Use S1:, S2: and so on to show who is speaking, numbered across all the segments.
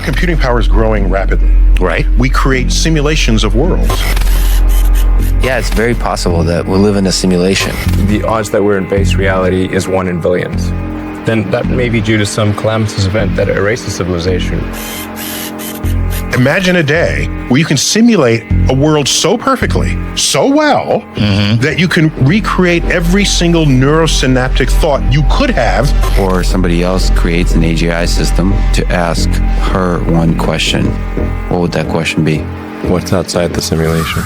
S1: computing power is growing rapidly.
S2: Right.
S1: We create simulations of worlds.
S2: Yeah, it's very possible that we'll live in a simulation.
S3: The odds that we're in base reality is 1 in billions. Then that may be due to some calamitous event that erases civilization.
S1: Imagine a day where you can simulate a world so perfectly, so well, that you can recreate every single neurosynaptic thought you could have.
S4: Or somebody else creates an AGI system to ask her one question. What would that question be?
S3: What's outside the simulation?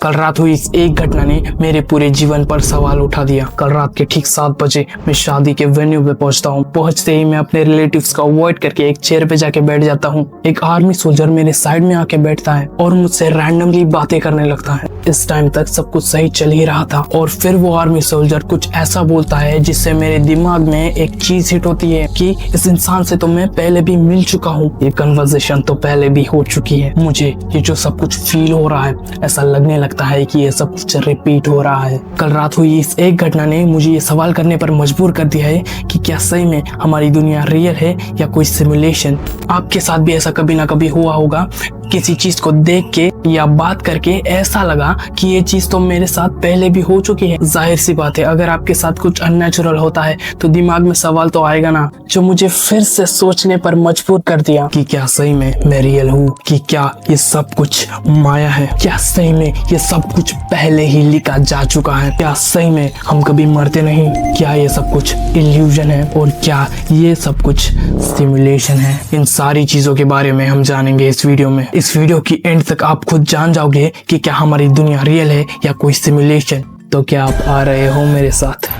S5: कल रात हुई इस एक घटना ने मेरे पूरे जीवन पर सवाल उठा दिया। कल रात के ठीक 7 बजे मैं शादी के वेन्यू पे पहुंचता हूं। पहुंचते ही मैं अपने रिलेटिव्स का अवॉइड करके एक चेयर पे जाके बैठ जाता हूं। एक आर्मी सोल्जर मेरे साइड में आके बैठता है और मुझसे रैंडमली बातें करने लगता है। इस टाइम तक सब कुछ सही चल ही रहा था और फिर वो आर्मी सोल्जर कुछ ऐसा बोलता है जिससे मेरे दिमाग में एक चीज हिट होती है कि इस इंसान से तो मैं पहले भी मिल चुका हूँ, ये कन्वर्सेशन तो पहले भी हो चुकी है। मुझे ये जो सब कुछ फील हो रहा है, ऐसा लगने लगता है कि ये सब कुछ रिपीट हो रहा है। कल रात हुई इस एक घटना ने मुझे ये सवाल करने पर मजबूर कर दिया है कि क्या सही में हमारी दुनिया रियल है या कोई सिमुलेशन। आपके साथ भी ऐसा कभी ना कभी हुआ होगा, किसी चीज को देख के या बात करके ऐसा लगा कि ये चीज तो मेरे साथ पहले भी हो चुकी है। जाहिर सी बात है, अगर आपके साथ कुछ अननेचुरल होता है तो दिमाग में सवाल तो आएगा ना, जो मुझे फिर से सोचने पर मजबूर कर दिया कि क्या सही में मैं रियल हूँ, कि क्या ये सब कुछ माया है, क्या सही में ये सब कुछ पहले ही लिखा जा चुका है, क्या सही में हम कभी मरते नहीं, क्या ये सब कुछ इल्यूजन है और क्या ये सब कुछ सिमुलेशन है। इन सारी चीजों के बारे में हम जानेंगे इस वीडियो में। इस वीडियो की एंड तक आप खुद जान जाओगे कि क्या हमारी दुनिया रियल है या कोई सिमुलेशन। तो क्या आप आ रहे हो मेरे साथ?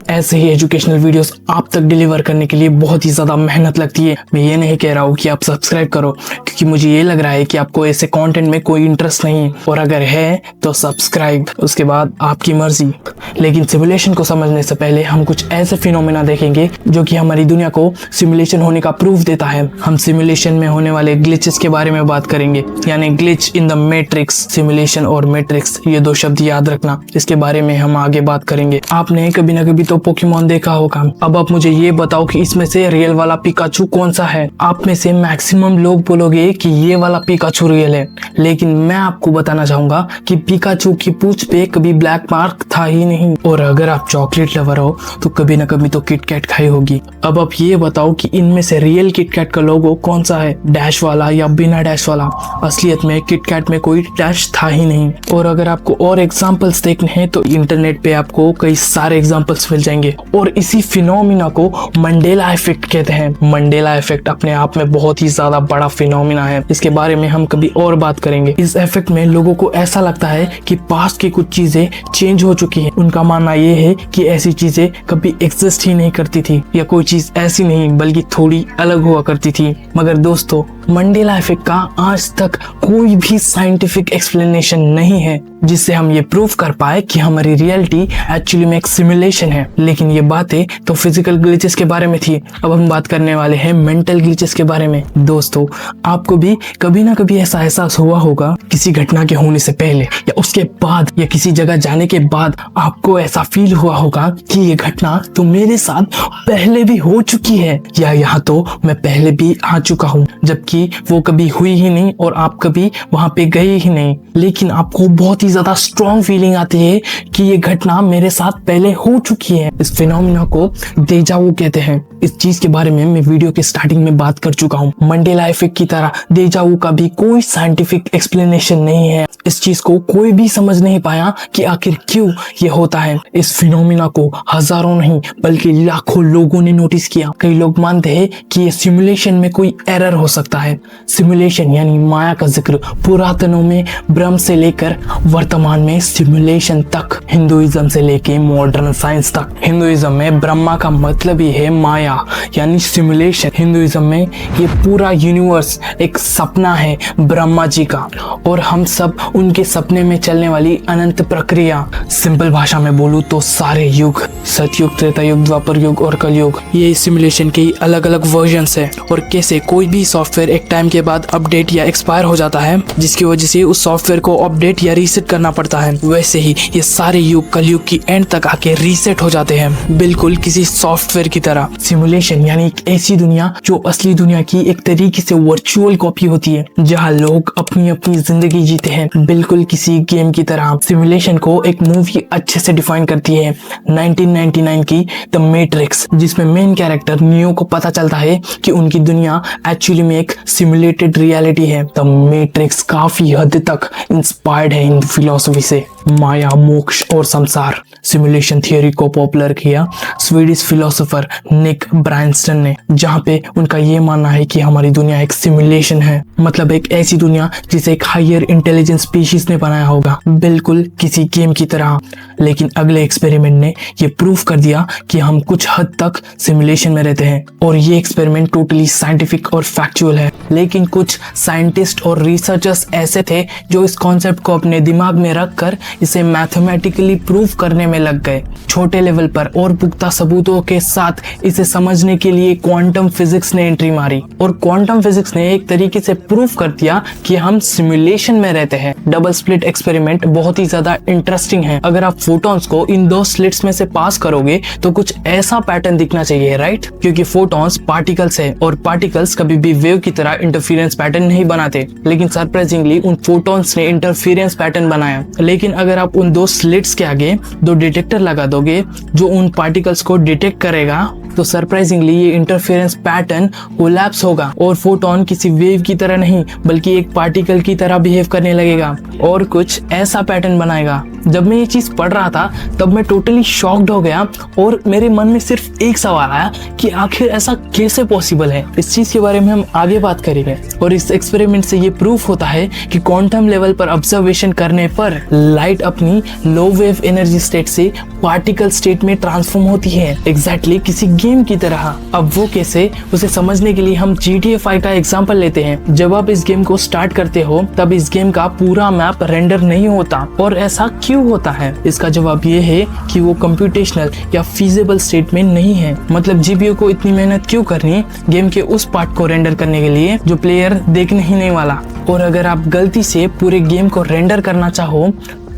S5: ऐसे ही एजुकेशनल वीडियोस आप तक डिलीवर करने के लिए बहुत ही ज्यादा मेहनत लगती है। मैं ये नहीं कह रहा हूँ कि आप सब्सक्राइब करो, क्योंकि मुझे ये लग रहा है कि आपको ऐसे कंटेंट में कोई इंटरेस्ट नहीं है, और अगर है तो सब्सक्राइब, उसके बाद आपकी मर्जी। लेकिन सिमुलेशन को समझने से पहले हम कुछ ऐसे फिनोमेना देखेंगे जो कि हमारी दुनिया को सिमुलेशन होने का प्रूफ देता है। हम सिमुलेशन में होने वाले ग्लिचेस के बारे में बात करेंगे, यानी glitch in the matrix. Simulation और मैट्रिक्स ये 2 शब्द याद रखना, इसके बारे में हम आगे बात करेंगे। आपने कभी ना कभी तो पोकेमॉन देखा होगा। अब आप मुझे ये बताओ कि इसमें से रियल वाला पिकाचू कौन सा है। आप में से मैक्सिमम लोग बोलोगे कि ये वाला पिकाचू रियल है, लेकिन मैं आपको बताना चाहूंगा कि पिकाचू की पूंछ पे कभी ब्लैक मार्क था ही नहीं। और अगर आप चॉकलेट लवर हो तो कभी ना कभी तो किटकैट खाई होगी। अब आप ये बताओ कि इनमें से रियल किटकैट का लोगो कौन सा है, डैश वाला या बिना डैश वाला। असलियत में किटकैट में कोई डैश था ही नहीं। और अगर आपको और एग्जांपल्स देखने हैं तो इंटरनेट पे आपको कई सारे एग्जांपल्स मिल जाएंगे। और इसी फिनोमिना को मंडेला इफेक्ट कहते हैं। मंडेला इफेक्ट अपने आप में बहुत ही ज्यादा बड़ा फिनोमिना है, इसके बारे में हम कभी और बात करेंगे। इस इफेक्ट में लोगों को ऐसा लगता है कि पास्ट की कुछ चीजें चेंज हो चुकी हैं। उनका मानना ये है कि ऐसी चीजें कभी एग्जिस्ट ही नहीं करती थी, या कोई चीज ऐसी नहीं बल्कि थोड़ी अलग हुआ करती थी। मगर दोस्तों, मंडेला इफेक्ट का आज तक कोई भी साइंटिफिक एक्सप्लेनेशन नहीं है जिससे हम ये प्रूव कर पाए कि हमारी रियलिटी एक्चुअली में एक सिमुलेशन है। लेकिन ये बातें तो फिजिकल ग्लिचेस के बारे में थी। अब हम बात करने वाले हैं मेंटल ग्लिचेस के बारे में। दोस्तों, आपको भी कभी ना कभी ऐसा एहसास हुआ होगा, किसी घटना के होने से पहले या उसके बाद या किसी जगह जाने के बाद आपको ऐसा फील हुआ होगा कि ये घटना तो मेरे साथ पहले भी हो चुकी है, या यहाँ तो मैं पहले भी आ चुका हूँ, जबकि वो कभी हुई ही नहीं और आप कभी वहां पे गए ही नहीं। लेकिन आपको बहुत ही ज्यादा स्ट्रॉन्ग फीलिंग आती है कि ये घटना मेरे साथ पहले हो चुकी है। इस फिनोमिना को डेजा वू कहते हैं। इस चीज के बारे में मैं वीडियो के स्टार्टिंग में बात कर चुका हूँ। मंडेला इफेक्ट की तरह डेजा वू का भी कोई साइंटिफिक एक्सप्लेनेशन नहीं है। इस चीज को कोई भी समझ नहीं पाया कि आखिर क्यों ये होता है। इस फिनोमिना को हजारों नहीं बल्कि लाखों लोगों ने नोटिस किया। कई लोग मानते हैं कि ये सिमुलेशन में कोई एरर हो सकता है। सिमुलेशन यानी माया का जिक्र पुरातनों में ब्रह्म से लेकर वर्तमान में सिमुलेशन तक, हिंदुइज्म से लेकर मॉडर्न साइंस तक। हिंदुइज्म में ब्रह्मा का मतलब ही है माया, माया यानी सिमुलेशन, हिंदुइज्म में ये पूरा यूनिवर्स एक सपना है ब्रह्मा जी का, और हम सब उनके सपने में चलने वाली अनंत प्रक्रिया। सिंपल भाषा में बोलूं तो सारे युग, सतयुग, त्रेता युग, द्वापर युग और कलयुग, ये सिमुलेशन के अलग अलग वर्जन्स है। और कैसे कोई भी सॉफ्टवेयर एक टाइम के बाद अपडेट या एक्सपायर हो जाता है, जिसकी वजह से उस सॉफ्टवेयर को अपडेट या रीसेट करना पड़ता है, वैसे ही ये सारे युग कलयुग की एंड तक आके रीसेट हो जाते हैं, बिल्कुल किसी सॉफ्टवेयर की तरह। सिमुलेशन यानी एक ऐसी दुनिया जो असली दुनिया की एक तरीके से वर्चुअल कॉपी होती है, जहाँ लोग अपनी अपनी जिंदगी जीते हैं, बिल्कुल किसी गेम की तरह। सिमुलेशन को एक मूवी अच्छे से डिफाइन करती है 1999 की द मैट्रिक्स, जिसमें मेन कैरेक्टर नियो को पता चलता है कि उनकी दुनिया एक्चुअली में एक सिमुलेटेड रियलिटी है। द मैट्रिक्स काफी हद तक इंस्पायर्ड है इन फिलॉसफी से, माया, मोक्ष और संसार। सिमुलेशन थियोरी को पॉपुलर किया स्वीडिश फिलोसोफर निक ब्रायनस्टन ने, जहाँ पे उनका ये मानना है कि हमारी दुनिया एक सिमुलेशन है, मतलब एक ऐसी दुनिया जिसे एक हायर इंटेलिजेंस स्पीशीज ने बनाया होगा, बिल्कुल किसी गेम की तरह। लेकिन अगले एक्सपेरिमेंट ने ये प्रूफ कर दिया कि हम कुछ हद तक सिमुलेशन में रहते हैं, और ये एक्सपेरिमेंट टोटली साइंटिफिक और फैक्चुअल है। लेकिन कुछ साइंटिस्ट और रिसर्चर्स ऐसे थे जो इस कॉन्सेप्ट को अपने दिमाग में रखकर इसे मैथमेटिकली प्रूव करने में लग गए, छोटे लेवल पर और पुख्ता सबूतों के साथ। इसे समझने के लिए क्वांटम फिजिक्स ने एंट्री मारी, और क्वांटम फिजिक्स ने एक तरीके से प्रूव कर दिया कि हम सिमुलेशन में रहते हैं। डबल स्लिट एक्सपेरिमेंट बहुत ही ज्यादा इंटरेस्टिंग है। अगर आप फोटॉन्स को इन दो स्लिट्स में से पास करोगे तो कुछ ऐसा पैटर्न दिखना चाहिए, राइट? क्योंकि फोटॉन्स पार्टिकल्स है, और पार्टिकल्स कभी भी वेव की तरह इंटरफेरेंस पैटर्न नहीं बनाते, लेकिन सरप्राइजिंगली उन फोटॉन्स ने इंटरफेरेंस पैटर्न बनाया। लेकिन अगर आप उन दो स्लिट्स के आगे दो डिटेक्टर लगा दोगे जो उन पार्टिकल्स को डिटेक्ट करेगा, तो सरप्राइजिंगली ये इंटरफेरेंस पैटर्न कोलैप्स होगा, और फोटोन किसी वेव की तरह नहीं बल्कि एक पार्टिकल की तरह बिहेव करने लगेगा और कुछ ऐसा पैटर्न बनाएगा। जब मैं ये चीज पढ़ रहा था तब मैं टोटली शॉक्ड हो गया, और मेरे मन में सिर्फ एक सवाल आया कि आखिर ऐसा कैसे पॉसिबल है। इस चीज के बारे में हम आगे बात करेंगे, और इस एक्सपेरिमेंट से ये प्रूफ होता है कि क्वांटम लेवल पर ऑब्जर्वेशन करने पर लाइट अपनी लो वेव एनर्जी स्टेट से पार्टिकल स्टेट में ट्रांसफॉर्म होती है, एग्जैक्टली किसी गेम की तरह। अब वो कैसे, उसे समझने के लिए हम GTA 5 का एग्जांपल लेते हैं। जब आप इस गेम को स्टार्ट करते हो तब इस गेम का पूरा मैप रेंडर नहीं होता, और ऐसा क्यों होता है? इसका जवाब ये है कि वो कंप्यूटेशनल या फीजिबल स्टेट में नहीं है। मतलब GPU को इतनी मेहनत क्यों करनी गेम के उस पार्ट को रेंडर करने के लिए जो प्लेयर देखने ही नहीं वाला। और अगर आप गलती से पूरे गेम को रेंडर करना चाहो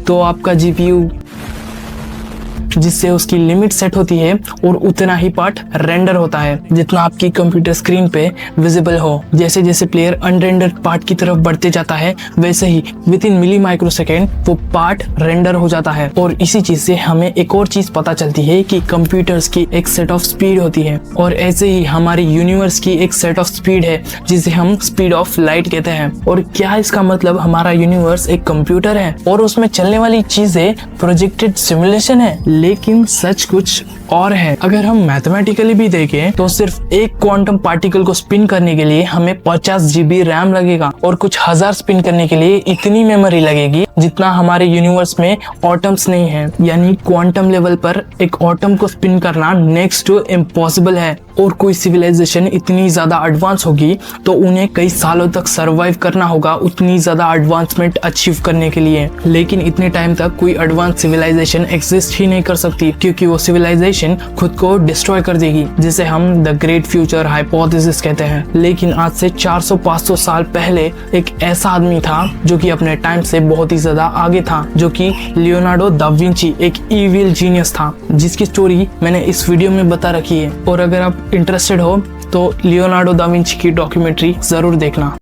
S5: तो आपका GPU जिससे उसकी लिमिट सेट होती है, और उतना ही पार्ट रेंडर होता है जितना आपकी कंप्यूटर स्क्रीन पे विजिबल हो। जैसे जैसे प्लेयर अनरेंडर्ड पार्ट की तरफ बढ़ते जाता है, वैसे ही विद इन मिली माइक्रोसेकेंड वो पार्ट रेंडर हो जाता है। और इसी चीज से हमें एक और चीज पता चलती है कि कंप्यूटर्स की एक सेट ऑफ स्पीड होती है, और ऐसे ही हमारी यूनिवर्स की एक सेट ऑफ स्पीड है जिसे हम स्पीड ऑफ लाइट कहते हैं। और क्या इसका मतलब हमारा यूनिवर्स एक कंप्यूटर है और उसमें चलने वाली चीजें प्रोजेक्टेड सिमुलेशन है? लेकिन सच कुछ और है। अगर हम मैथमेटिकली भी देखें तो सिर्फ एक क्वांटम पार्टिकल को स्पिन करने के लिए हमें 50 GB रैम लगेगा, और कुछ हजार स्पिन करने के लिए इतनी मेमोरी लगेगी जितना हमारे यूनिवर्स में एटम्स नहीं है। यानी क्वांटम लेवल पर एक एटम को स्पिन करना नेक्स्ट टू इम्पॉसिबल है। और कोई सिविलाइजेशन इतनी ज्यादा एडवांस होगी तो उन्हें कई सालों तक सरवाइव करना होगा उतनी ज्यादा एडवांसमेंट अचीव करने के लिए। लेकिन इतने टाइम तक कोई एडवांस सिविलाइजेशन एग्जिस्ट ही नहीं कर सकती, क्योंकि वो सिविलाइजेशन खुद को डिस्ट्रॉय कर देगी, जिसे हम द ग्रेट फ्यूचर हाइपोथेसिस कहते हैं। लेकिन आज से 400-500 साल पहले एक ऐसा आदमी था जो कि अपने टाइम से बहुत ही ज्यादा आगे था, जो कि लियोनार्डो दा विंची, एक इविल जीनियस था, जिसकी स्टोरी मैंने इस वीडियो में बता रखी है। और अगर आप इंटरेस्टेड हो तो लियोनार्डो दा विंची की डॉक्यूमेंट्री जरूर देखना।